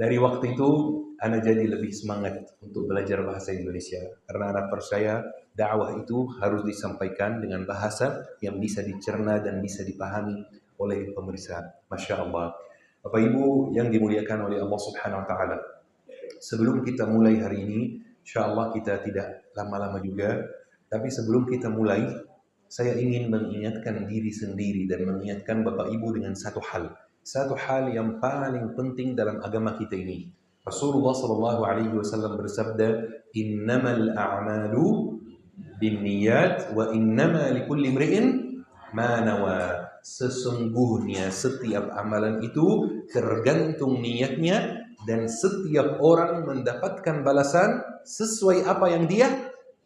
Dari waktu itu, Ana jadi lebih semangat untuk belajar bahasa Indonesia. Karena Ana percaya dakwah itu harus disampaikan dengan bahasa yang bisa dicerna dan bisa dipahami oleh pemirsa. Masya Allah. Bapak Ibu yang dimuliakan oleh Allah Subhanahu Wa Taala. Sebelum kita mulai hari ini, insya Allah kita tidak lama-lama juga. Tapi sebelum kita mulai, saya ingin mengingatkan diri sendiri dan mengingatkan Bapak Ibu dengan satu hal. Satu hal yang paling penting dalam agama kita ini. Rasulullah Shallallahu Alaihi Wasallam bersabda, "Innamal a'malu binniyat wa innama likulli imri'in ma nawa." Sesungguhnya setiap amalan itu tergantung niatnya dan setiap orang mendapatkan balasan sesuai apa yang dia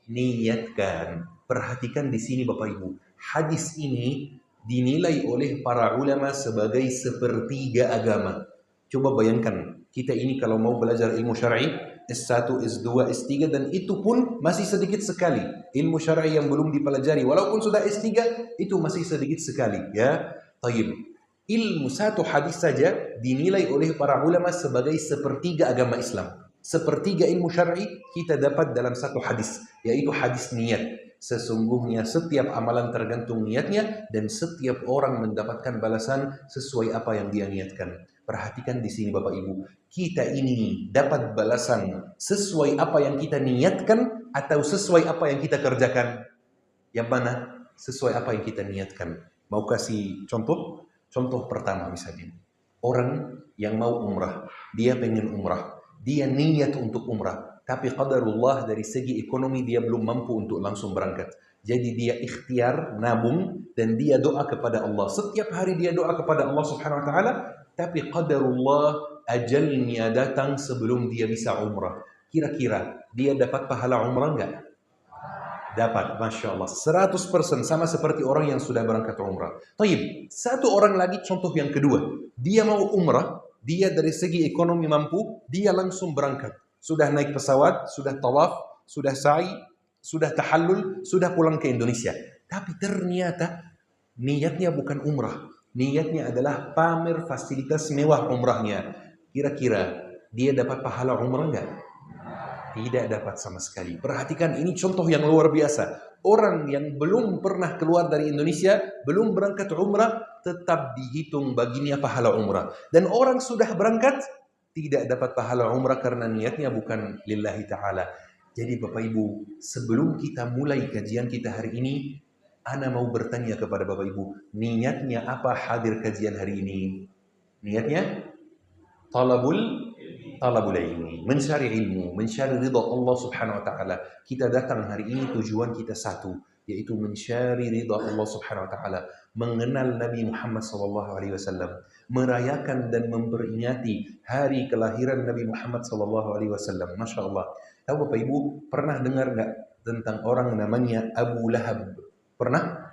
niatkan. Perhatikan di sini Bapak Ibu. Hadis ini dinilai oleh para ulama sebagai sepertiga agama. Coba bayangkan, kita ini kalau mau belajar ilmu syar'i, S1, S2, S3 dan itu pun masih sedikit sekali. Ilmu syar'i yang belum dipelajari walaupun sudah S3 itu masih sedikit sekali, ya. Taib. Ilmu satu hadis saja dinilai oleh para ulama sebagai sepertiga agama Islam. Sepertiga ilmu syar'i kita dapat dalam satu hadis, yaitu hadis niat. Sesungguhnya setiap amalan tergantung niatnya dan setiap orang mendapatkan balasan sesuai apa yang dia niatkan. Perhatikan di sini Bapak Ibu, kita ini dapat balasan sesuai apa yang kita niatkan atau sesuai apa yang kita kerjakan? Yang mana? Sesuai apa yang kita niatkan. Mau kasih contoh? Contoh pertama misalnya, orang yang mau umrah, dia pengen umrah, dia niat untuk umrah, tapi qadarullah dari segi ekonomi dia belum mampu untuk langsung berangkat. Jadi dia ikhtiar, nabung, dan dia doa kepada Allah. Setiap hari dia doa kepada Allah Subhanahu Wa Taala, tapi qadarullah ajalnya datang sebelum dia bisa umrah. Kira-kira dia dapat pahala umrah enggak? Dapat, Masya Allah. 100% sama seperti orang yang sudah berangkat umrah. Taib, satu orang lagi contoh yang kedua. Dia mau umrah, dia dari segi ekonomi mampu, dia langsung berangkat. Sudah naik pesawat, sudah tawaf, sudah sa'i, sudah tahallul, sudah pulang ke Indonesia. Tapi ternyata niatnya bukan umrah. Niatnya adalah pamer fasilitas mewah umrahnya. Kira-kira dia dapat pahala umrah enggak? Tidak dapat sama sekali. Perhatikan, ini contoh yang luar biasa. Orang yang belum pernah keluar dari Indonesia, belum berangkat umrah, tetap dihitung baginya pahala umrah. Dan orang sudah berangkat, tidak dapat pahala umrah karena niatnya bukan lillahi ta'ala. Jadi Bapak Ibu, sebelum kita mulai kajian kita hari ini, Ana mau bertanya kepada Bapak Ibu, niatnya apa hadir kajian hari ini? Niatnya talabul ilmi, mencari ilmu, mencari ridha Allah Subhanahu Wa Taala. Kita datang hari ini tujuan kita satu, yaitu mencari ridha Allah Subhanahu Wa Taala, mengenal Nabi Muhammad Sallallahu Alaihi Wasallam, merayakan dan memperingati hari kelahiran Nabi Muhammad Sallallahu Alaihi Wasallam. Masya Allah. Tahu Bapak Ibu pernah dengar nggak tentang orang namanya Abu Lahab? Pernah?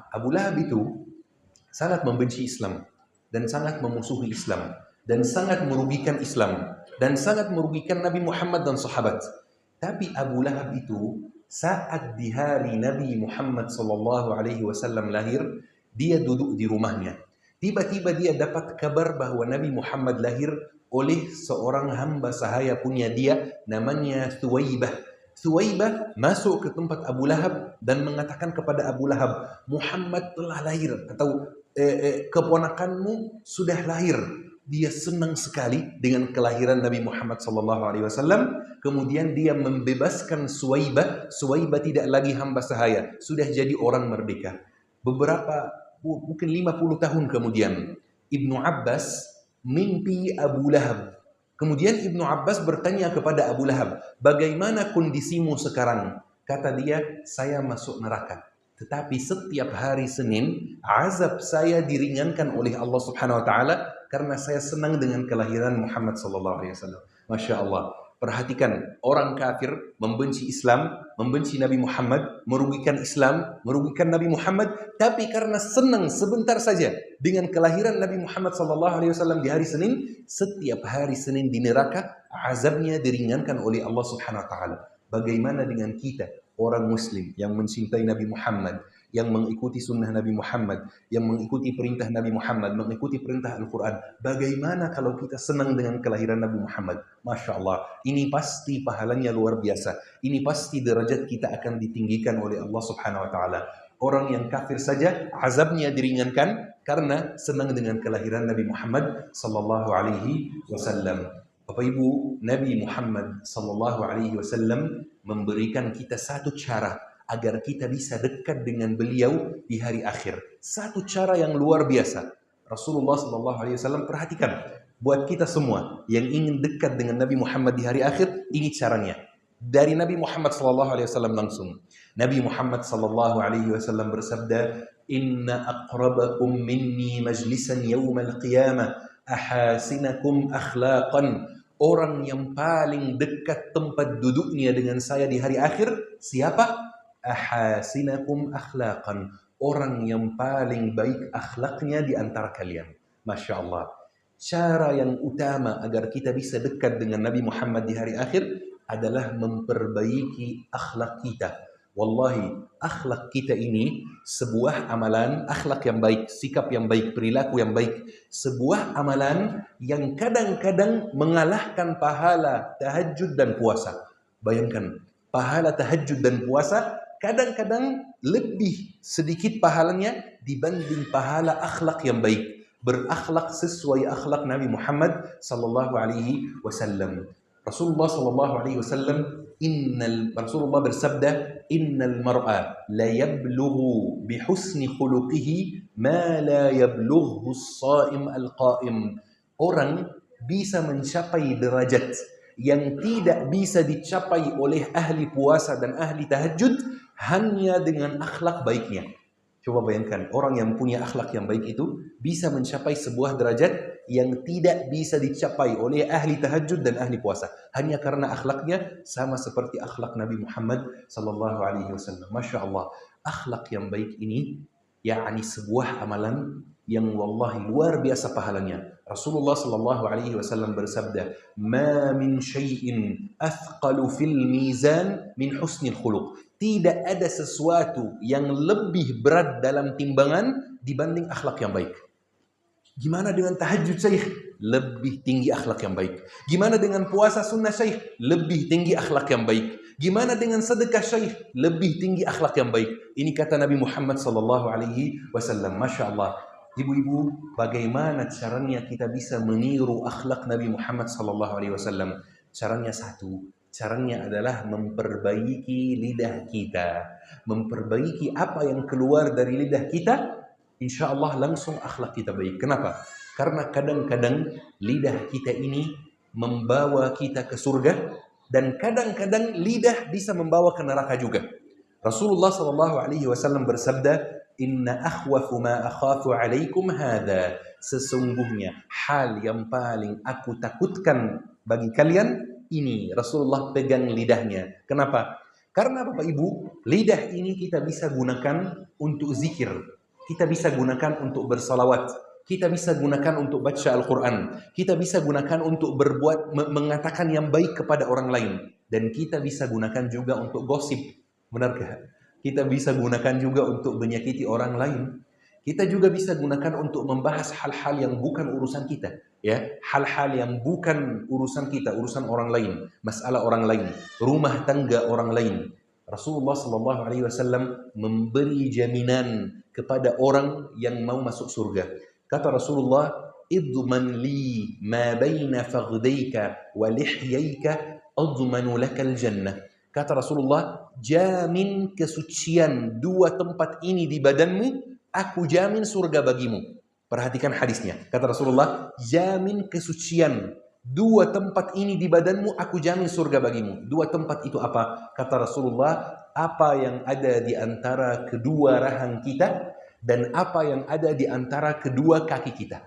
Abu Lahab itu sangat membenci Islam dan sangat memusuhi Islam dan sangat merugikan Islam dan sangat merugikan Nabi Muhammad dan sahabat. Tapi Abu Lahab itu saat di hari Nabi Muhammad sallallahu alaihi wasallam lahir, dia duduk di rumahnya. Tiba-tiba dia dapat kabar bahwa Nabi Muhammad lahir oleh seorang hamba sahaya punya dia namanya Thuwaibah. Thuwaibah masuk ke tempat Abu Lahab dan mengatakan kepada Abu Lahab, Muhammad telah lahir atau keponakanmu sudah lahir. Dia senang sekali dengan kelahiran Nabi Muhammad SAW. Kemudian dia membebaskan Suwaibah. Suwaibah tidak lagi hamba sahaya, sudah jadi orang merdeka. Beberapa, mungkin 50 tahun kemudian, Ibnu Abbas mimpi Abu Lahab. Kemudian Ibnu Abbas bertanya kepada Abu Lahab, bagaimana kondisimu sekarang? Kata dia, saya masuk neraka. Tetapi setiap hari Senin, azab saya diringankan oleh Allah Subhanahu Wa Taala karena saya senang dengan kelahiran Muhammad Sallallahu Alaihi Wasallam. Masya Allah. Perhatikan, orang kafir membenci Islam, membenci Nabi Muhammad, merugikan Islam, merugikan Nabi Muhammad, tapi karena senang sebentar saja dengan kelahiran Nabi Muhammad Sallallahu Alaihi Wasallam di hari Senin, setiap hari Senin di neraka, azabnya diringankan oleh Allah Subhanahu Wa Taala. Bagaimana dengan kita, orang Muslim yang mencintai Nabi Muhammad, yang mengikuti sunnah Nabi Muhammad, yang mengikuti perintah Nabi Muhammad, mengikuti perintah Al-Quran. Bagaimana kalau kita senang dengan kelahiran Nabi Muhammad? Masya Allah, ini pasti pahalanya luar biasa. Ini pasti derajat kita akan ditinggikan oleh Allah Subhanahu Wa Taala. Orang yang kafir saja azabnya diringankan karena senang dengan kelahiran Nabi Muhammad sallallahu alaihi wasallam. Bapak Ibu, Nabi Muhammad sallallahu alaihi wasallam memberikan kita satu cara agar kita bisa dekat dengan beliau di hari akhir. Satu cara yang luar biasa. Rasulullah sallallahu alaihi wasallam, perhatikan, buat kita semua yang ingin dekat dengan Nabi Muhammad di hari akhir, ini caranya. Dari Nabi Muhammad sallallahu alaihi wasallam langsung. Nabi Muhammad sallallahu alaihi wasallam bersabda, "Inna aqrabakum minni majlisan yaumal qiyamah ahasinakum akhlaqan." Orang yang paling dekat tempat duduknya dengan saya di hari akhir, siapa? Ahasinakum akhlaqan. Orang yang paling baik akhlaknya di antara kalian. Masya Allah. Cara yang utama agar kita bisa dekat dengan Nabi Muhammad di hari akhir adalah memperbaiki akhlak kita. Wallahi, akhlak kita ini sebuah amalan, akhlak yang baik, sikap yang baik, perilaku yang baik. Sebuah amalan yang kadang-kadang mengalahkan pahala tahajud dan puasa. Bayangkan, pahala tahajud dan puasa kadang-kadang lebih sedikit pahalanya dibanding pahala akhlak yang baik. Berakhlak sesuai akhlak Nabi Muhammad sallallahu alaihi wasallam. Rasulullah sallallahu alaihi wasallam Rasulullah bersabda, innal mar'a la yablughu bihusni khuluqihi ma la yablughu as-sha'im al-qa'im. Orang bisa mencapai derajat yang tidak bisa dicapai oleh ahli puasa dan ahli tahajud hanya dengan akhlak baiknya. Coba bayangkan, orang yang punya akhlak yang baik itu bisa mencapai sebuah derajat yang tidak bisa dicapai oleh ahli tahajud dan ahli puasa. Hanya karena akhlaknya sama seperti akhlak Nabi Muhammad sallallahu alaihi wasallam. Masya Allah, akhlak yang baik ini yakni sebuah amalan yang wallahi luar biasa pahalanya. Rasulullah sallallahu alaihi wasallam bersabda, "Ma min syai'in athqalu fil mizan min husnil khuluq." Tidak ada sesuatu yang lebih berat dalam timbangan dibanding akhlak yang baik. Gimana dengan tahajud Syekh? Lebih tinggi akhlak yang baik. Gimana dengan puasa sunnah Syekh? Lebih tinggi akhlak yang baik. Gimana dengan sedekah Syekh? Lebih tinggi akhlak yang baik. Ini kata Nabi Muhammad sallallahu alaihi wasallam. Masya Allah. Ibu-ibu, bagaimana caranya kita bisa meniru akhlak Nabi Muhammad sallallahu alaihi wasallam? Caranya satu. Caranya adalah memperbaiki lidah kita. Memperbaiki apa yang keluar dari lidah kita, insya Allah langsung akhlak kita baik. Kenapa? Karena kadang-kadang lidah kita ini membawa kita ke surga, dan kadang-kadang lidah bisa membawa ke neraka juga. Rasulullah SAW bersabda, "Inna akhwafu ma akhafu alaikum hadha." Sesungguhnya hal yang paling aku takutkan bagi kalian ini. Rasulullah pegang lidahnya. Kenapa? Karena Bapak Ibu, lidah ini kita bisa gunakan untuk zikir. Kita bisa gunakan untuk bersalawat. Kita bisa gunakan untuk baca Al-Quran. Kita bisa gunakan untuk mengatakan yang baik kepada orang lain. Dan kita bisa gunakan juga untuk gosip. Benarkah? Kita bisa gunakan juga untuk menyakiti orang lain. Kita juga bisa gunakan untuk membahas hal-hal yang bukan urusan kita, ya, hal-hal yang bukan urusan kita, urusan orang lain, masalah orang lain, rumah tangga orang lain. Rasulullah SAW memberi jaminan kepada orang yang mau masuk surga. Kata Rasulullah, "Idman li ma baina faghdayka wa lihyayka admanu lakal jannah." Kata Rasulullah, jamin kesucian dua tempat ini di badanmu, aku jamin surga bagimu. Perhatikan hadisnya. Kata Rasulullah, jamin kesucian dua tempat ini di badanmu, aku jamin surga bagimu. Dua tempat itu apa? Kata Rasulullah, apa yang ada di antara kedua rahang kita dan apa yang ada di antara kedua kaki kita.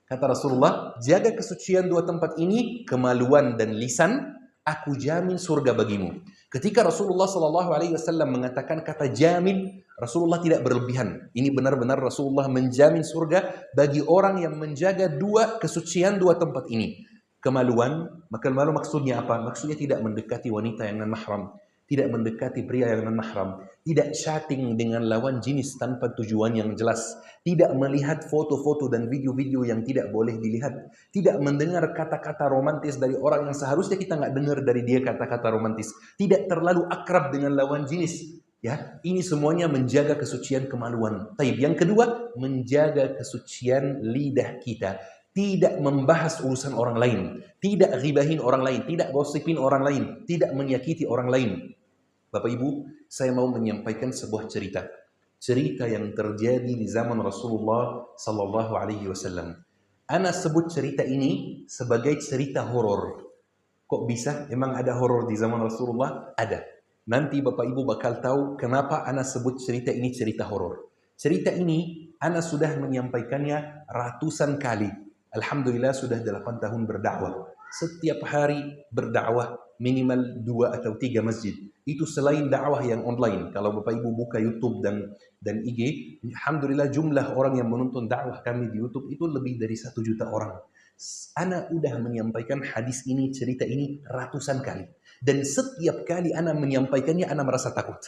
Kata Rasulullah, jaga kesucian dua tempat ini, kemaluan dan lisan, aku jamin surga bagimu. Ketika Rasulullah SAW mengatakan kata jamin, Rasulullah tidak berlebihan. Ini benar-benar Rasulullah menjamin surga bagi orang yang menjaga dua kesucian dua tempat ini. Kemaluan, maka malu maksudnya apa? Maksudnya tidak mendekati wanita yang non mahram, tidak mendekati pria yang non-mahram, tidak chatting dengan lawan jenis tanpa tujuan yang jelas, tidak melihat foto-foto dan video-video yang tidak boleh dilihat, tidak mendengar kata-kata romantis dari orang yang seharusnya kita nggak dengar dari dia kata-kata romantis, tidak terlalu akrab dengan lawan jenis. Ya, ini semuanya menjaga kesucian kemaluan. Taib. Yang kedua, menjaga kesucian lidah kita. Tidak membahas urusan orang lain, tidak ghibahin orang lain, tidak gosipin orang lain, tidak menyakiti orang lain. Bapak Ibu, saya mau menyampaikan sebuah cerita. Cerita yang terjadi di zaman Rasulullah sallallahu alaihi wasallam. Ana sebut cerita ini sebagai cerita horor. Kok bisa? Emang ada horor di zaman Rasulullah? Ada. Nanti Bapak Ibu bakal tahu kenapa ana sebut cerita ini cerita horor. Cerita ini ana sudah menyampaikannya ratusan kali. Alhamdulillah sudah 8 tahun berdakwah. Setiap hari berdakwah minimal 2 atau 3 masjid. Itu selain dakwah yang online. Kalau Bapak Ibu buka YouTube dan IG, alhamdulillah jumlah orang yang menonton dakwah kami di YouTube itu lebih dari 1 juta orang. Ana udah menyampaikan hadis ini, cerita ini ratusan kali. Dan setiap kali ana menyampaikannya, ana merasa takut.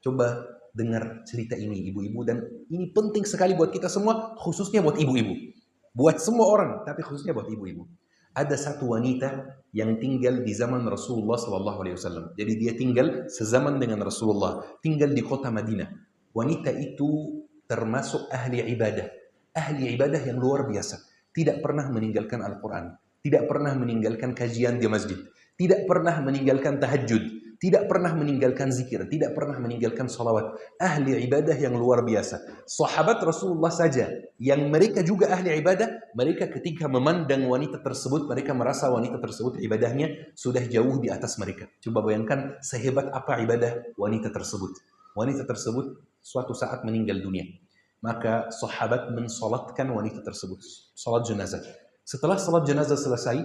Coba dengar cerita ini ibu-ibu, dan ini penting sekali buat kita semua, khususnya buat ibu-ibu. Buat semua orang, tapi khususnya buat ibu-ibu. Ada satu wanita yang tinggal di zaman Rasulullah SAW. Jadi dia tinggal sezaman dengan Rasulullah, tinggal di kota Madinah. Wanita itu termasuk ahli ibadah yang luar biasa. Tidak pernah meninggalkan Al-Quran, tidak pernah meninggalkan kajian di masjid, tidak pernah meninggalkan tahajud, tidak pernah meninggalkan zikir, tidak pernah meninggalkan salawat. Ahli ibadah yang luar biasa. Sahabat Rasulullah saja yang mereka juga ahli ibadah, mereka ketika memandang wanita tersebut, mereka merasa wanita tersebut ibadahnya sudah jauh di atas mereka. Coba bayangkan sehebat apa ibadah wanita tersebut. Wanita tersebut suatu saat meninggal dunia. Maka sahabat mensolatkan wanita tersebut, salat jenazah. Setelah salat jenazah selesai,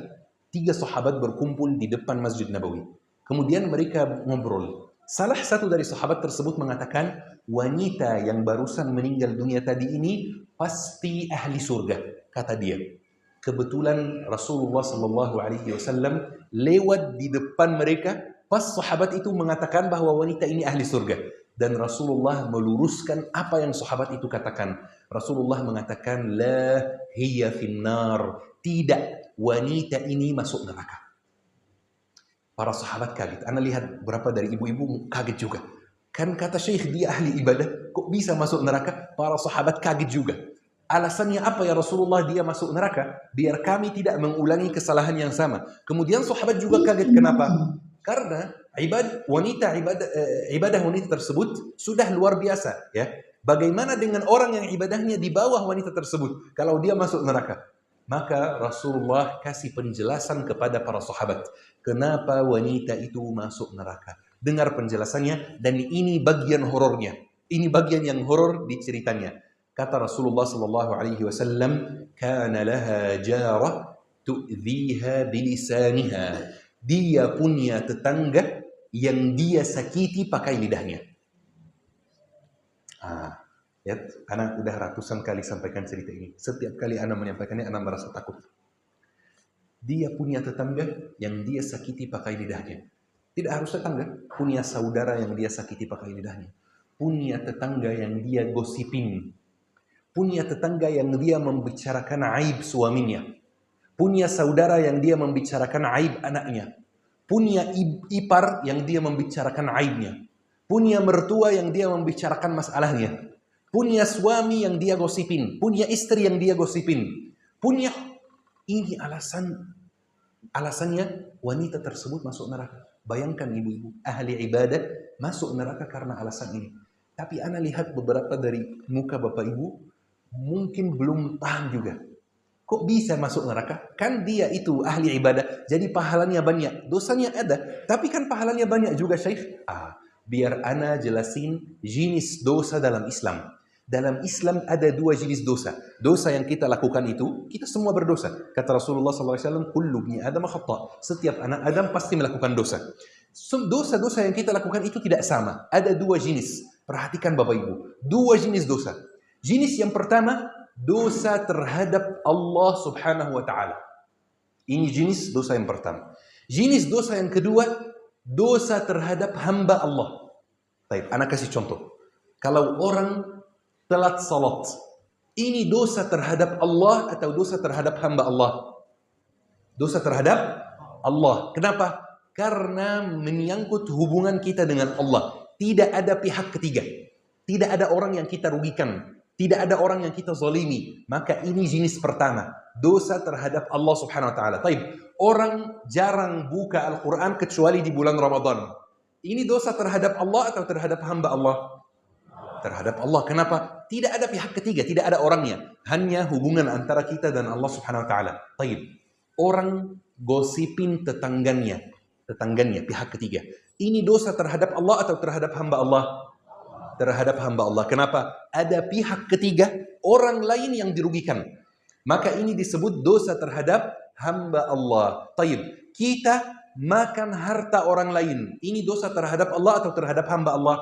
3 sahabat berkumpul di depan Masjid Nabawi. Kemudian mereka ngobrol. Salah satu dari sahabat tersebut mengatakan, wanita yang barusan meninggal dunia tadi ini pasti ahli surga, kata dia. Kebetulan Rasulullah SAW lewat di depan mereka pas sahabat itu mengatakan bahwa wanita ini ahli surga. Dan Rasulullah meluruskan apa yang sahabat itu katakan. Rasulullah mengatakan, la hiya finnar. Tidak, wanita ini masuk neraka. Para sahabat kaget. Anda lihat berapa dari ibu-ibu kaget juga. Kan kata Syekh dia ahli ibadah, kok bisa masuk neraka? Para sahabat kaget juga. Alasannya apa ya Rasulullah dia masuk neraka? Biar kami tidak mengulangi kesalahan yang sama. Kemudian sahabat juga kaget. Kenapa? Karena ibadah wanita tersebut sudah luar biasa. Ya. Bagaimana dengan orang yang ibadahnya di bawah wanita tersebut? Kalau dia masuk neraka. Maka Rasulullah kasih penjelasan kepada para sahabat. Kenapa wanita itu masuk neraka? Dengar penjelasannya, dan ini bagian horornya. Ini bagian yang horor di ceritanya. Kata Rasulullah SAW, kana laha jarah tu'dhiha bilisaniha. Dia punya tetangga yang dia sakiti pakai lidahnya. Ya, anak udah ratusan kali sampaikan cerita ini. Setiap kali anak menyampaikannya, anak merasa takut. Dia punya tetangga yang dia sakiti pakai lidahnya. Tidak harus tetangga, punya saudara yang dia sakiti pakai lidahnya. Punya tetangga yang dia gosipin. Punya tetangga yang dia membicarakan aib suaminya. Punya saudara yang dia membicarakan aib anaknya. Punya ipar yang dia membicarakan aibnya. Punya mertua yang dia membicarakan masalahnya. Punya suami yang dia gosipin. Punya istri yang dia gosipin. Ini alasannya wanita tersebut masuk neraka. Bayangkan ibu-ibu, ahli ibadah masuk neraka karena alasan ini. Tapi ana lihat beberapa dari muka bapak ibu, mungkin belum paham juga. Kok bisa masuk neraka? Kan dia itu ahli ibadah, jadi pahalanya banyak. Dosanya ada, tapi kan pahalanya banyak juga, Syekh. Biar ana jelasin jenis dosa dalam Islam. Dalam Islam ada 2 jenis dosa. Dosa yang kita lakukan itu, kita semua berdosa. Kata Rasulullah SAW, kullu ibni Adam khata'. Setiap anak Adam pasti melakukan dosa. Dosa-dosa yang kita lakukan itu tidak sama. Ada 2 jenis. Perhatikan Bapak Ibu. 2 jenis dosa. Jenis yang pertama, dosa terhadap Allah Subhanahu wa Ta'ala. Ini jenis dosa yang pertama. Jenis dosa yang kedua, dosa terhadap hamba Allah. Baik, anak kasih contoh. Kalau orang telat salat, ini dosa terhadap Allah atau dosa terhadap hamba Allah? Dosa terhadap Allah. Kenapa? Karena menyangkut hubungan kita dengan Allah. Tidak ada pihak ketiga. Tidak ada orang yang kita rugikan. Tidak ada orang yang kita zalimi. Maka ini jenis pertama. Dosa terhadap Allah subhanahu wa ta'ala. Taib. Orang jarang buka Al-Quran kecuali di bulan Ramadan. Ini dosa terhadap Allah atau terhadap hamba Allah? Terhadap Allah. Kenapa? Tidak ada pihak ketiga. Tidak ada orangnya. Hanya hubungan antara kita dan Allah subhanahu wa ta'ala. Taib. Orang gosipin tetangganya, pihak ketiga. Ini dosa terhadap Allah atau terhadap hamba Allah? Terhadap hamba Allah. Kenapa? Ada pihak ketiga, orang lain yang dirugikan. Maka ini disebut dosa terhadap hamba Allah. Taib. Kita makan harta orang lain. Ini dosa terhadap Allah atau terhadap hamba Allah?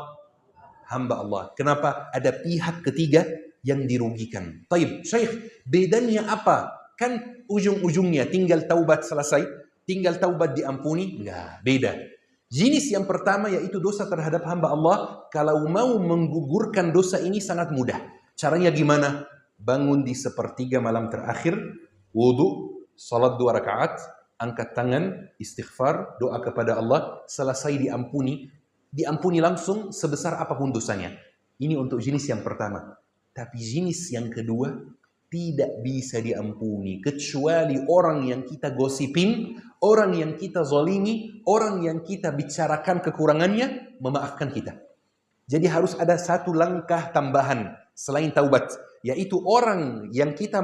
Hamba Allah. Kenapa? Ada pihak ketiga yang dirugikan. Taib. Syekh, bedanya apa? Kan ujung-ujungnya tinggal taubat selesai, tinggal taubat diampuni? Enggak, beda. Jenis yang pertama yaitu dosa terhadap hamba Allah. Kalau mau menggugurkan dosa ini sangat mudah. Caranya gimana? Bangun di sepertiga malam terakhir, wudu, salat 2 rakaat, angkat tangan, istighfar, doa kepada Allah, selesai diampuni. Diampuni langsung sebesar apapun dosanya. Ini untuk jenis yang pertama. Tapi jenis yang kedua, tidak bisa diampuni kecuali orang yang kita gosipin, orang yang kita zalimi, orang yang kita bicarakan kekurangannya, memaafkan kita. Jadi harus ada satu langkah tambahan selain taubat, yaitu orang yang kita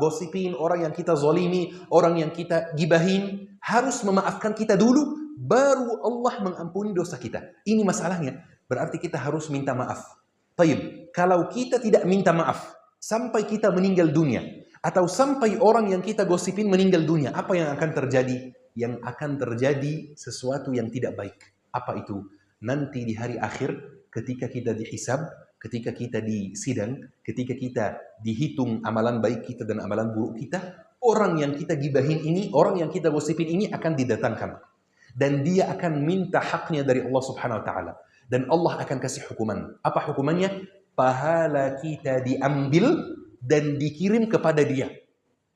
gosipin, orang yang kita zalimi, orang yang kita gibahin, harus memaafkan kita dulu, baru Allah mengampuni dosa kita. Ini masalahnya. Berarti kita harus minta maaf. Taib. Kalau kita tidak minta maaf, sampai kita meninggal dunia, atau sampai orang yang kita gosipin meninggal dunia, apa yang akan terjadi? Yang akan terjadi sesuatu yang tidak baik. Apa itu? Nanti di hari akhir, ketika kita dihisab, ketika kita disidang, ketika kita dihitung amalan baik kita dan amalan buruk kita, orang yang kita gibahin ini, orang yang kita gosipin ini akan didatangkan. Dan dia akan minta haknya dari Allah subhanahu wa ta'ala. Dan Allah akan kasih hukuman. Apa hukumannya? Pahala kita diambil dan dikirim kepada dia.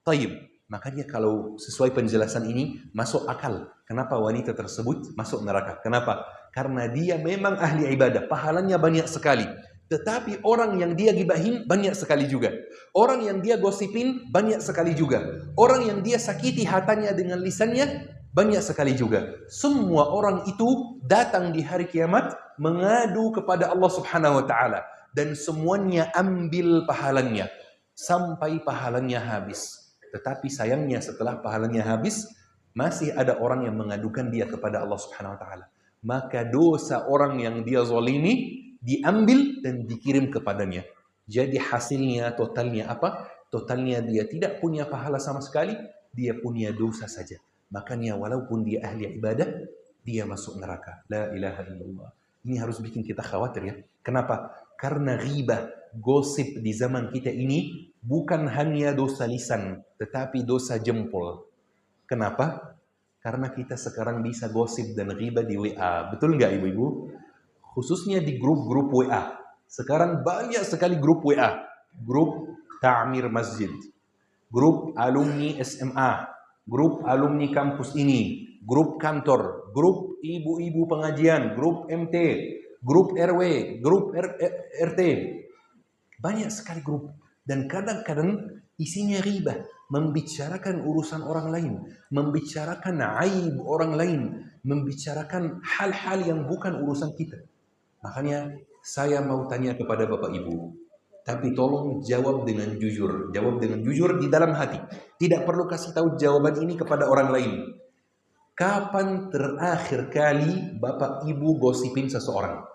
Taib. Makanya kalau sesuai penjelasan ini, masuk akal. Kenapa wanita tersebut masuk neraka? Kenapa? Karena dia memang ahli ibadah. Pahalanya banyak sekali. Tetapi orang yang dia gibahin banyak sekali juga. Orang yang dia gosipin banyak sekali juga. Orang yang dia sakiti hatanya dengan lisannya banyak sekali juga. Semua orang itu datang di hari kiamat mengadu kepada Allah subhanahu wa ta'ala. Dan semuanya ambil pahalanya sampai pahalanya habis. Tetapi sayangnya setelah pahalanya habis, masih ada orang yang mengadukan dia kepada Allah subhanahu wa ta'ala. Maka dosa orang yang dia zalimi diambil dan dikirim kepadanya. Jadi hasilnya totalnya apa? Totalnya dia tidak punya pahala sama sekali, dia punya dosa saja. Makanya walaupun dia ahli ibadah, dia masuk neraka. La ilaha illallah. Ini harus bikin kita khawatir ya. Kenapa? Karena ghibah, gosip di zaman kita ini bukan hanya dosa lisan, tetapi dosa jempol. Kenapa? Karena kita sekarang bisa gosip dan ghibah di WA. Betul nggak ibu-ibu? Khususnya di grup-grup WA. Sekarang banyak sekali grup WA. Grup Ta'mir Masjid. Grup alumni SMA. Grup alumni kampus ini. Grup kantor. Grup ibu-ibu pengajian. Grup MT. Grup RW. Grup RT. Banyak sekali grup. Dan kadang-kadang isinya ghibah. Membicarakan urusan orang lain. Membicarakan aib orang lain. Membicarakan hal-hal yang bukan urusan kita. Makanya saya mau tanya kepada Bapak Ibu. Tapi tolong jawab dengan jujur. Jawab dengan jujur di dalam hati. Tidak perlu kasih tahu jawaban ini kepada orang lain. Kapan terakhir kali Bapak Ibu gosipin seseorang?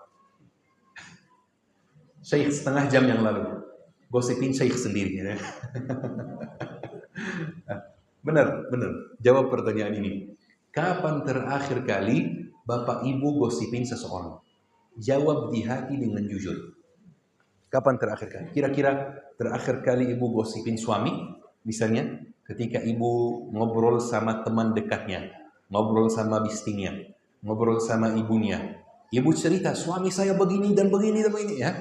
Syekh setengah jam yang lalu. Gosipin Syekh sendiri. Ya. Benar. Jawab pertanyaan ini. Kapan terakhir kali Bapak Ibu gosipin seseorang? Jawab di hati dengan jujur. Kapan terakhir kali? Kira-kira terakhir kali ibu gosipin suami, misalnya ketika ibu ngobrol sama teman dekatnya. ngobrol sama bistinya, ngobrol sama ibunya. Ibu cerita, suami saya begini dan begini dan begini ya.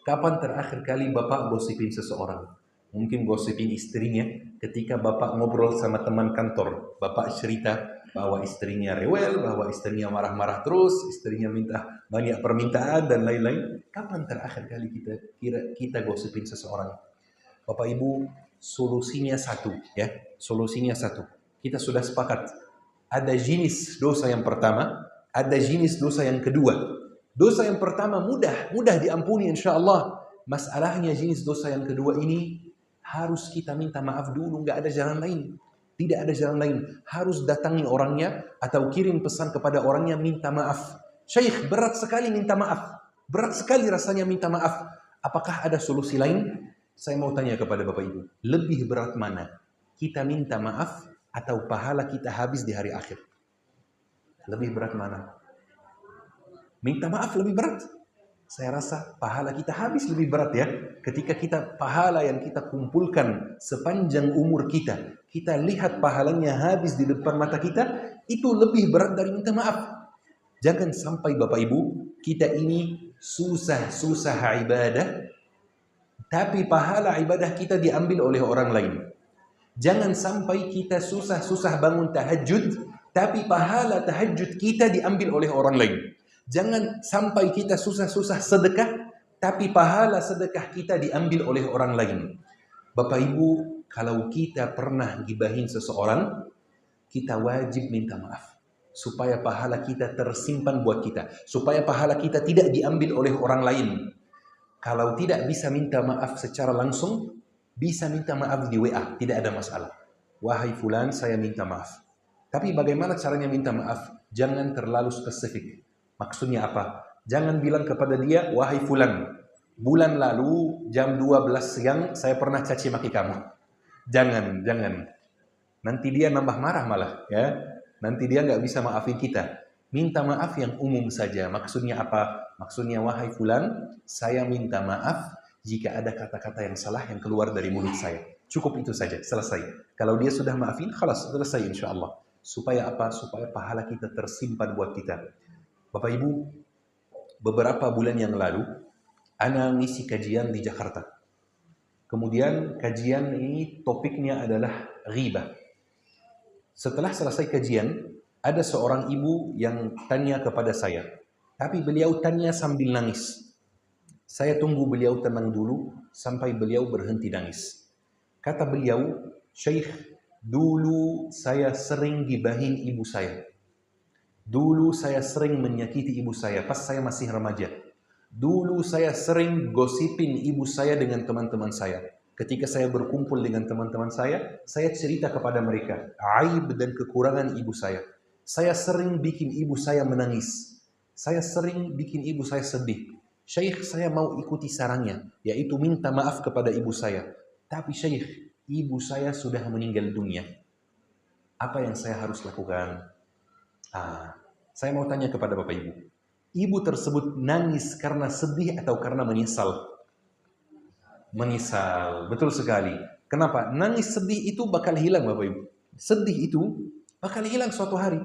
Kapan terakhir kali bapak gosipin seseorang? Mungkin gosipin istrinya ketika bapak ngobrol sama teman kantor. Bapak cerita bahwa istrinya rewel, bahwa istrinya marah-marah terus, istrinya minta banyak permintaan dan lain-lain. Kapan terakhir kali kita gosipin seseorang? Bapak Ibu, solusinya satu ya. Solusinya satu. Kita sudah sepakat. Ada jenis dosa yang pertama, ada jenis dosa yang kedua. Dosa yang pertama mudah diampuni insya Allah. Masalahnya jenis dosa yang kedua ini harus kita minta maaf dulu, nggak ada jalan lain. Tidak ada jalan lain. Harus datangi orangnya atau kirim pesan kepada orangnya minta maaf. Syekh, berat sekali minta maaf. Berat sekali rasanya minta maaf. Apakah ada solusi lain? Saya mau tanya kepada Bapak Ibu, lebih berat mana? Kita minta maaf atau pahala kita habis di hari akhir? Lebih berat mana? Minta maaf lebih berat. Saya rasa pahala kita habis lebih berat ya. Ketika kita pahala yang kita kumpulkan sepanjang umur kita, kita lihat pahalanya habis di depan mata kita, itu lebih berat dari minta maaf. Jangan sampai Bapak Ibu, kita ini susah-susah ibadah, tapi pahala ibadah kita diambil oleh orang lain. Jangan sampai kita susah-susah bangun tahajud, tapi pahala tahajud kita diambil oleh orang lain. Jangan sampai kita susah-susah sedekah, tapi pahala sedekah kita diambil oleh orang lain. Bapak Ibu, kalau kita pernah gibahin seseorang, kita wajib minta maaf. Supaya pahala kita tersimpan buat kita. Supaya pahala kita tidak diambil oleh orang lain. Kalau tidak bisa minta maaf secara langsung, bisa minta maaf di WA, tidak ada masalah. Wahai fulan, saya minta maaf. Tapi bagaimana caranya minta maaf? Jangan terlalu spesifik. Maksudnya apa? Jangan bilang kepada dia, wahai fulan, bulan lalu jam 12 siang saya pernah caci maki kamu. Jangan. Nanti dia nambah marah malah, ya. Nanti dia nggak bisa maafin kita. Minta maaf yang umum saja. Maksudnya apa? Maksudnya, wahai fulan, saya minta maaf jika ada kata-kata yang salah yang keluar dari mulut saya. Cukup itu saja, selesai. Kalau dia sudah maafin, khalas, selesai insya Allah. Supaya apa? Supaya pahala kita tersimpan buat kita. Bapak Ibu, beberapa bulan yang lalu, ana ngisi kajian di Jakarta. Kemudian kajian ini topiknya adalah ghibah. Setelah selesai kajian, ada seorang ibu yang tanya kepada saya. Tapi beliau tanya sambil nangis. Saya tunggu beliau tenang dulu sampai beliau berhenti nangis. Kata beliau, Syekh, dulu saya sering gibahin ibu saya. Dulu saya sering menyakiti ibu saya pas saya masih remaja. Dulu saya sering gosipin ibu saya dengan teman-teman saya. Ketika saya berkumpul dengan teman-teman saya cerita kepada mereka aib dan kekurangan ibu saya. Saya sering bikin ibu saya menangis. Saya sering bikin ibu saya sedih. Syekh, saya mau ikuti sarannya, yaitu minta maaf kepada ibu saya. Tapi Syekh, ibu saya sudah meninggal dunia. Apa yang saya harus lakukan? Saya mau tanya kepada Bapak Ibu. Ibu tersebut nangis karena sedih atau karena menyesal? Menyesal, betul sekali. Kenapa? Nangis sedih itu bakal hilang Bapak Ibu. Sedih itu bakal hilang suatu hari.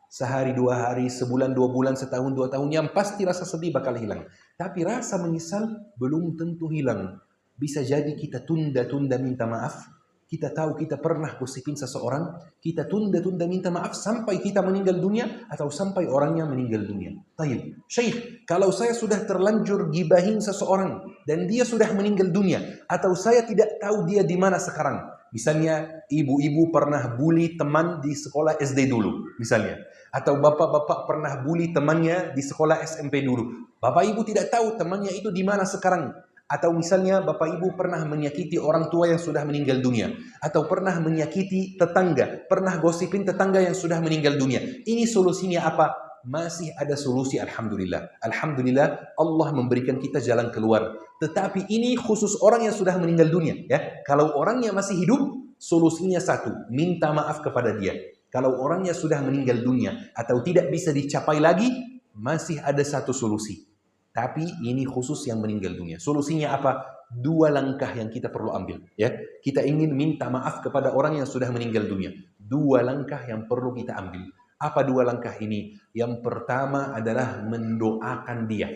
Sehari, 2 hari, sebulan, 2 bulan, setahun, 2 tahun, yang pasti rasa sedih bakal hilang. Tapi rasa menyesal belum tentu hilang. Bisa jadi kita tunda-tunda minta maaf. Kita tahu kita pernah gosipin seseorang, kita tunda-tunda minta maaf sampai kita meninggal dunia atau sampai orangnya meninggal dunia. Taib. Syekh, kalau saya sudah terlanjur gibahin seseorang dan dia sudah meninggal dunia atau saya tidak tahu dia di mana sekarang. Misalnya ibu-ibu pernah bully teman di sekolah SD dulu, misalnya. Atau bapak-bapak pernah bully temannya di sekolah SMP dulu. Bapak ibu tidak tahu temannya itu di mana sekarang. Atau misalnya Bapak Ibu pernah menyakiti orang tua yang sudah meninggal dunia. Atau pernah menyakiti tetangga. Pernah gosipin tetangga yang sudah meninggal dunia. Ini solusinya apa? Masih ada solusi, Alhamdulillah. Alhamdulillah Allah memberikan kita jalan keluar. Tetapi ini khusus orang yang sudah meninggal dunia. Ya, kalau orangnya masih hidup, solusinya satu. Minta maaf kepada dia. Kalau orangnya sudah meninggal dunia atau tidak bisa dicapai lagi, masih ada satu solusi. Tapi ini khusus yang meninggal dunia. Solusinya apa? 2 langkah yang kita perlu ambil. Ya, kita ingin minta maaf kepada orang yang sudah meninggal dunia. 2 langkah yang perlu kita ambil. Apa dua langkah ini? Yang pertama adalah mendoakan dia.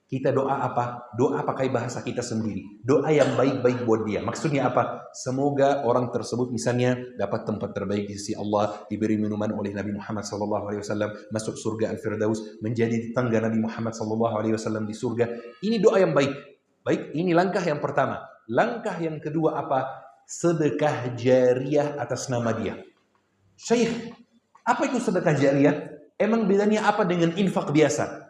Kita doa apa? Doa pakai bahasa kita sendiri. Doa yang baik-baik buat dia. Maksudnya apa? Semoga orang tersebut misalnya dapat tempat terbaik di sisi Allah, diberi minuman oleh Nabi Muhammad SAW, masuk surga Al-Firdaus, menjadi tetangga Nabi Muhammad SAW di surga. Ini doa yang baik. Baik, ini langkah yang pertama. Langkah yang kedua apa? Sedekah jariah atas nama dia. Syekh, apa itu sedekah jariah? Emang bedanya apa dengan infak biasa?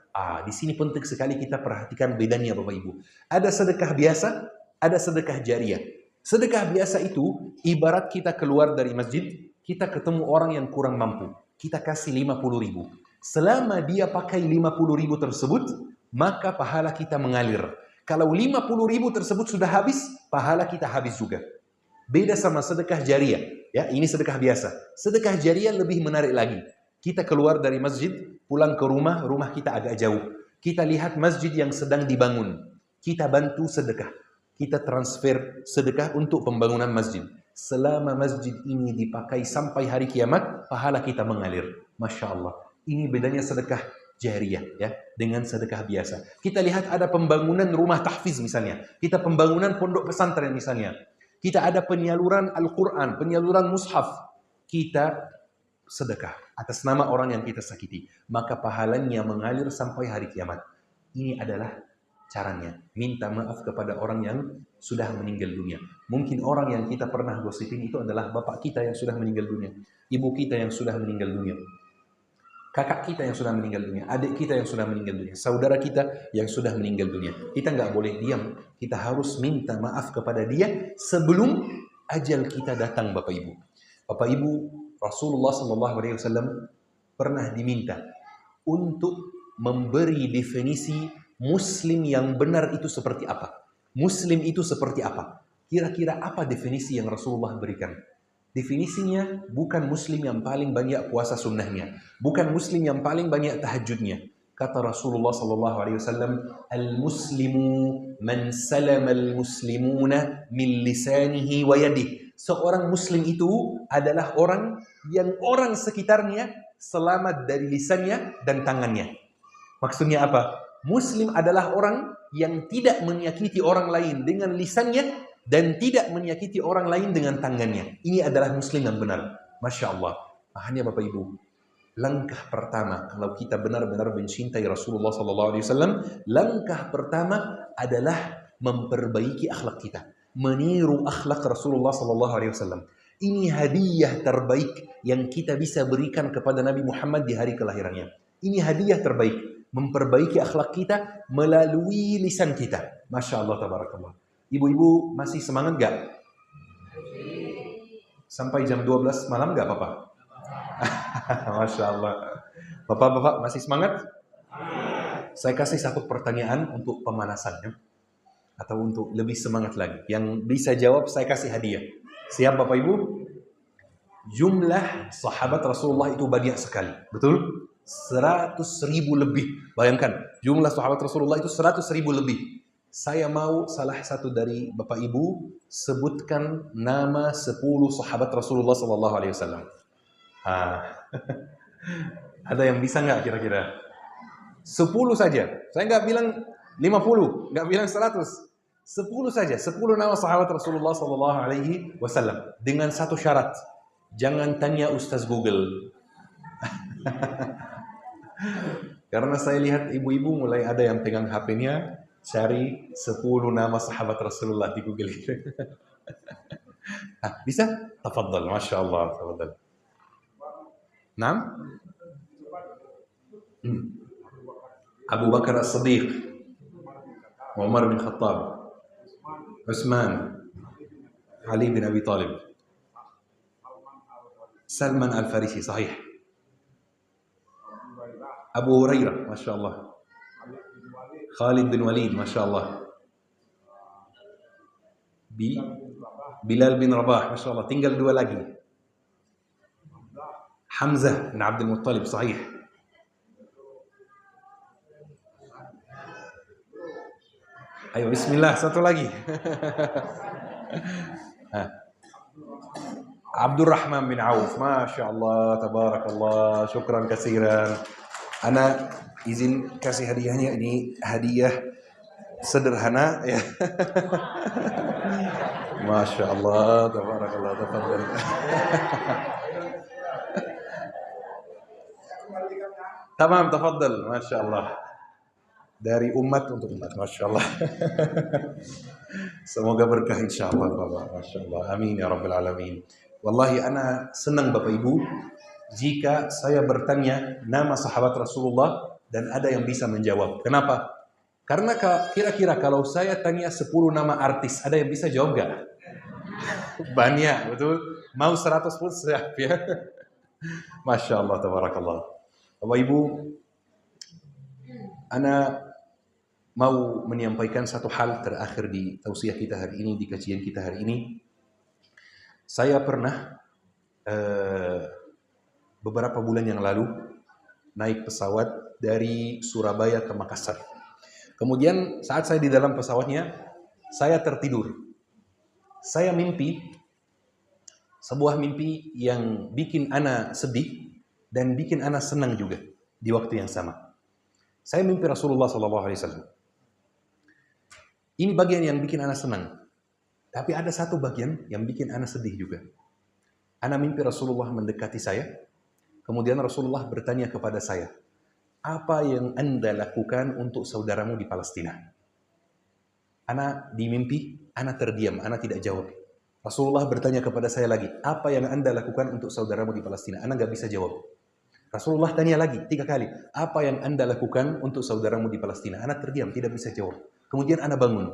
Di sini penting sekali kita perhatikan bedanya Bapak Ibu. Ada sedekah biasa, ada sedekah jariah. Sedekah biasa itu ibarat kita keluar dari masjid, kita ketemu orang yang kurang mampu. Kita kasih 50.000. Selama dia pakai 50.000 tersebut, maka pahala kita mengalir. Kalau 50.000 tersebut sudah habis, pahala kita habis juga. Beda sama sedekah jariah. Ya, ini sedekah biasa. Sedekah jariah lebih menarik lagi. Kita keluar dari masjid, pulang ke rumah, rumah kita agak jauh. Kita lihat masjid yang sedang dibangun. Kita bantu sedekah. Kita transfer sedekah untuk pembangunan masjid. Selama masjid ini dipakai sampai hari kiamat, pahala kita mengalir. Masya Allah. Ini bedanya sedekah jariah ya dengan sedekah biasa. Kita lihat ada pembangunan rumah tahfiz misalnya. Kita pembangunan pondok pesantren misalnya. Kita ada penyaluran Al-Quran, penyaluran mushaf. Kita sedekah atas nama orang yang kita sakiti, maka pahalanya mengalir sampai hari kiamat. Ini adalah caranya. Minta maaf kepada orang yang sudah meninggal dunia. Mungkin orang yang kita pernah gosipin itu adalah bapak kita yang sudah meninggal dunia, ibu kita yang sudah meninggal dunia, kakak kita yang sudah meninggal dunia, adik kita yang sudah meninggal dunia, saudara kita yang sudah meninggal dunia. Kita nggak boleh diam. Kita harus minta maaf kepada dia sebelum ajal kita datang, Bapak Ibu. Bapak Ibu, Rasulullah SAW pernah diminta untuk memberi definisi Muslim yang benar itu seperti apa. Muslim itu seperti apa? Kira-kira apa definisi yang Rasulullah berikan? Definisinya bukan Muslim yang paling banyak puasa sunnahnya, bukan Muslim yang paling banyak tahajudnya. Kata Rasulullah SAW, al-muslimu man salama al-muslimuna min lisanihi wa yadihi. Seorang Muslim itu adalah orang yang orang sekitarnya selamat dari lisannya dan tangannya. Maksudnya apa? Muslim adalah orang yang tidak menyakiti orang lain dengan lisannya dan tidak menyakiti orang lain dengan tangannya. Ini adalah Muslim yang benar. Masya Allah. Makanya Bapak Ibu, langkah pertama kalau kita benar-benar mencintai Rasulullah SAW, langkah pertama adalah memperbaiki akhlak kita, meniru akhlak Rasulullah SAW. Ini hadiah terbaik yang kita bisa berikan kepada Nabi Muhammad di hari kelahirannya. Ini hadiah terbaik, memperbaiki akhlak kita melalui lisan kita. Masya Allah, tabarakallah. Ibu-ibu masih semangat gak? Sampai jam 12 malam gak apa-apa? Masya Allah. Bapak-bapak masih semangat? Saya kasih satu pertanyaan untuk pemanasannya, atau untuk lebih semangat lagi. Yang bisa jawab saya kasih hadiah. Siap Bapak Ibu? Jumlah sahabat Rasulullah itu banyak sekali. Betul? 100.000 lebih. Bayangkan, jumlah sahabat Rasulullah itu 100.000 lebih. Saya mau salah satu dari Bapak Ibu sebutkan nama 10 sahabat Rasulullah SAW. Ada yang bisa nggak kira-kira? 10 saja. Saya nggak bilang 50, nggak bilang 100. 10 saja. 10 nama sahabat Rasulullah SAW. Dengan satu syarat. Jangan tanya Ustaz Google. Karena saya lihat ibu-ibu mulai ada yang pegang HP-nya, cari 10 nama sahabat Rasulullah di Google. Bisa? Tafadhal, Masya Allah. Tafadhal. 6. Abu Bakar As-Siddiq, Umar bin Khattab, Utsman, Ali bin Abi Talib, Salman Al-Farisi, sahih. Abu Hurairah, Masya Allah. Khalid bin Walid, Masya Allah. Bilal bin Rabah, Masya Allah. Tinggal 2 lagi. Hamzah bin Abdul Muttalib, sahih. Ayo, bismillah, satu lagi. Abdurrahman bin Auf. Masya Allah, tabarakallah, syukran kasiran. Ana izin kasih hadiahnya, ini hadiah sederhana ya. Masya Allah, tabarakallah, tafadhal. Tamam, tafadhal, Masya Allah. Dari umat untuk umat, Masya Allah. Semoga berkah insya Allah, Bapak. Masya Allah, amin ya Rabbal Alamin. Wallahi ana senang Bapak Ibu jika saya bertanya nama sahabat Rasulullah dan ada yang bisa menjawab. Kenapa? Karena kira-kira kalau saya tanya 10 nama artis, ada yang bisa jawab gak? Banyak, betul? Mau 100 pun siap ya. Masya Allah, tabarakallah. Bapak Ibu, ana mau menyampaikan satu hal terakhir di tausiah kita hari ini, di kajian kita hari ini. Saya pernah beberapa bulan yang lalu naik pesawat dari Surabaya ke Makassar. Kemudian saat saya di dalam pesawatnya, saya tertidur. Saya mimpi sebuah mimpi yang bikin ana sedih dan bikin ana senang juga di waktu yang sama. Saya mimpi Rasulullah SAW. Ini bagian yang bikin ana senang. Tapi ada satu bagian yang bikin ana sedih juga. Ana mimpi Rasulullah mendekati saya. Kemudian Rasulullah bertanya kepada saya, apa yang Anda lakukan untuk saudaramu di Palestina? Ana di mimpi, ana terdiam, ana tidak jawab. Rasulullah bertanya kepada saya lagi, apa yang Anda lakukan untuk saudaramu di Palestina? Ana nggak bisa jawab. Rasulullah tanya lagi 3 kali, apa yang Anda lakukan untuk saudaramu di Palestina? Ana terdiam, tidak bisa jawab. Kemudian ana bangun.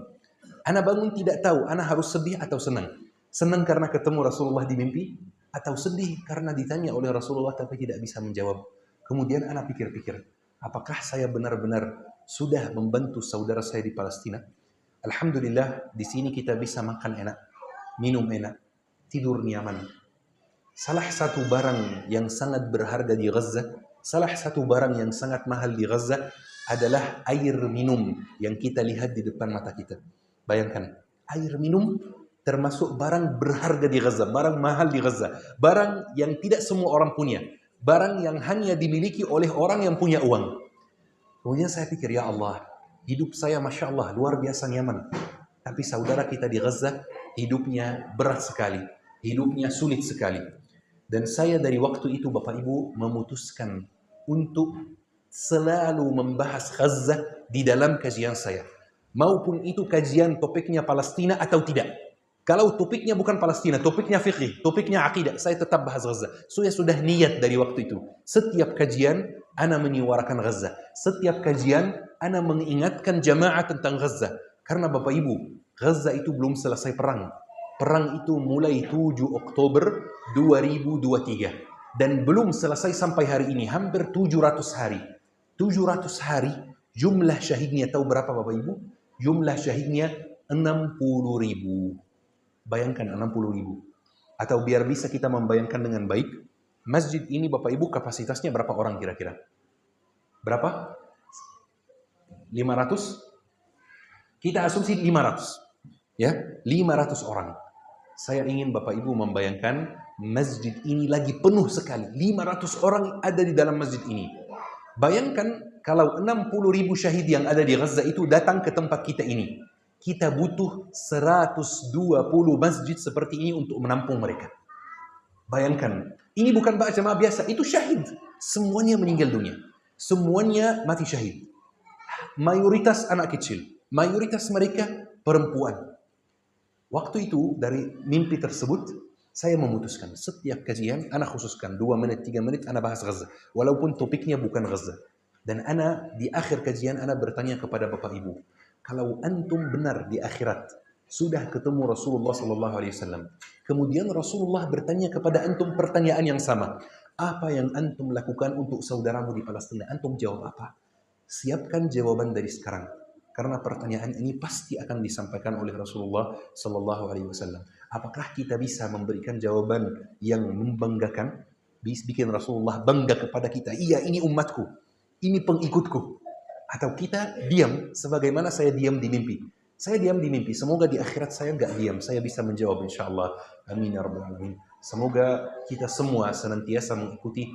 Ana bangun tidak tahu, ana harus sedih atau senang. Senang karena ketemu Rasulullah di mimpi, atau sedih karena ditanya oleh Rasulullah tapi tidak bisa menjawab. Kemudian ana pikir-pikir, apakah saya benar-benar sudah membantu saudara saya di Palestina? Alhamdulillah, di sini kita bisa makan enak, minum enak, tidur nyaman. Salah satu barang yang sangat berharga di Gaza, salah satu barang yang sangat mahal di Gaza adalah air minum yang kita lihat di depan mata kita. Bayangkan, air minum termasuk barang berharga di Gaza, barang mahal di Gaza, barang yang tidak semua orang punya, barang yang hanya dimiliki oleh orang yang punya uang. Kemudian saya pikir, ya Allah, hidup saya Masya Allah luar biasa nyaman. Tapi saudara kita di Gaza, hidupnya berat sekali, hidupnya sulit sekali. Dan saya dari waktu itu Bapak Ibu memutuskan untuk selalu membahas Gaza di dalam kajian saya. Maupun itu kajian topiknya Palestina atau tidak. Kalau topiknya bukan Palestina, topiknya fikih, topiknya akidah, saya tetap bahas Gaza. Saya sudah niat dari waktu itu. Setiap kajian, ana menyuarakan Gaza. Setiap kajian, ana mengingatkan jamaah tentang Gaza. Karena Bapak Ibu, Gaza itu belum selesai perang. Perang itu mulai 7 Oktober 2023. Dan belum selesai sampai hari ini, hampir 700 hari. 700 hari, jumlah syahidnya tahu berapa Bapak Ibu? Jumlah syahidnya 60.000. Bayangkan 60.000. Atau biar bisa kita membayangkan dengan baik, masjid ini Bapak Ibu kapasitasnya berapa orang kira-kira? Berapa? 500? Kita asumsi 500. Ya, 500 orang. Saya ingin Bapak Ibu membayangkan masjid ini lagi penuh sekali. 500 orang ada di dalam masjid ini. Bayangkan kalau 60.000 syahid yang ada di Gaza itu datang ke tempat kita ini. Kita butuh 120 masjid seperti ini untuk menampung mereka. Bayangkan, ini bukan jamaah biasa, itu syahid. Semuanya meninggal dunia. Semuanya mati syahid. Mayoritas anak kecil. Mayoritas mereka perempuan. Waktu itu dari mimpi tersebut, saya memutuskan setiap kajian, ana khususkan 2 menit, 3 menit, ana bahas Gaza. Walaupun topiknya bukan Gaza. Dan ana di akhir kajian, ana bertanya kepada Bapak Ibu, kalau antum benar di akhirat, sudah ketemu Rasulullah SAW. Kemudian Rasulullah bertanya kepada antum pertanyaan yang sama. Apa yang antum lakukan untuk saudaramu di Palestina? Antum jawab apa? Siapkan jawaban dari sekarang. Karena pertanyaan ini pasti akan disampaikan oleh Rasulullah SAW. Apakah kita bisa memberikan jawaban yang membanggakan? Bikin Rasulullah bangga kepada kita. Iya, ini umatku. Ini pengikutku. Atau kita diam sebagaimana saya diam di mimpi. Saya diam di mimpi. Semoga di akhirat saya nggak diam. Saya bisa menjawab insya Allah. Amin ya rabbal alamin. Semoga kita semua senantiasa mengikuti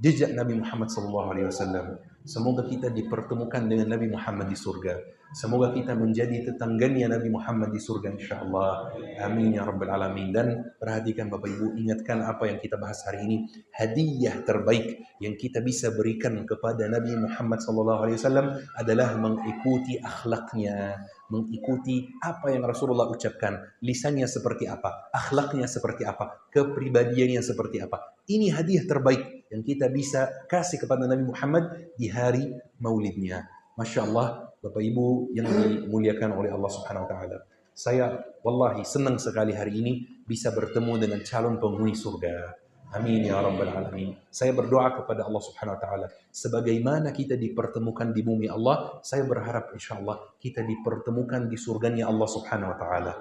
jejak Nabi Muhammad SAW. Semoga kita dipertemukan dengan Nabi Muhammad di surga. Semoga kita menjadi tetangganya Nabi Muhammad di surga insyaAllah. Amin ya Rabbal Alamin. Dan perhatikan Bapak Ibu, ingatkan apa yang kita bahas hari ini. Hadiah terbaik yang kita bisa berikan kepada Nabi Muhammad SAW adalah mengikuti akhlaknya, mengikuti apa yang Rasulullah ucapkan. Lisannya seperti apa, akhlaknya seperti apa, kepribadiannya seperti apa. Ini hadiah terbaik yang kita bisa kasih kepada Nabi Muhammad di hari maulidnya. Masya Allah, Bapak Ibu yang dimuliakan oleh Allah Subhanahu Wa Taala. Saya wallahi senang sekali hari ini bisa bertemu dengan calon penghuni surga. Amin ya Rabbal Alamin. Saya berdoa kepada Allah Subhanahu Wa Taala. Sebagaimana kita dipertemukan di bumi Allah, saya berharap insya Allah kita dipertemukan di surganya Allah Subhanahu Wa Taala.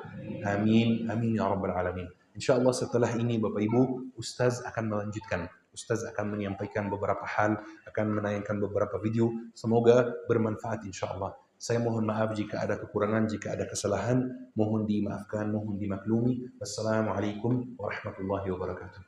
Amin, amin ya Rabbal Alamin. Insya Allah setelah ini Bapak Ibu, Ustaz akan melanjutkan. Ustaz akan menyampaikan beberapa hal, akan menayangkan beberapa video. Semoga bermanfaat insya Allah. Saya mohon maaf jika ada kekurangan, jika ada kesalahan. Mohon dimaafkan, mohon dimaklumi. Wassalamualaikum warahmatullahi wabarakatuh.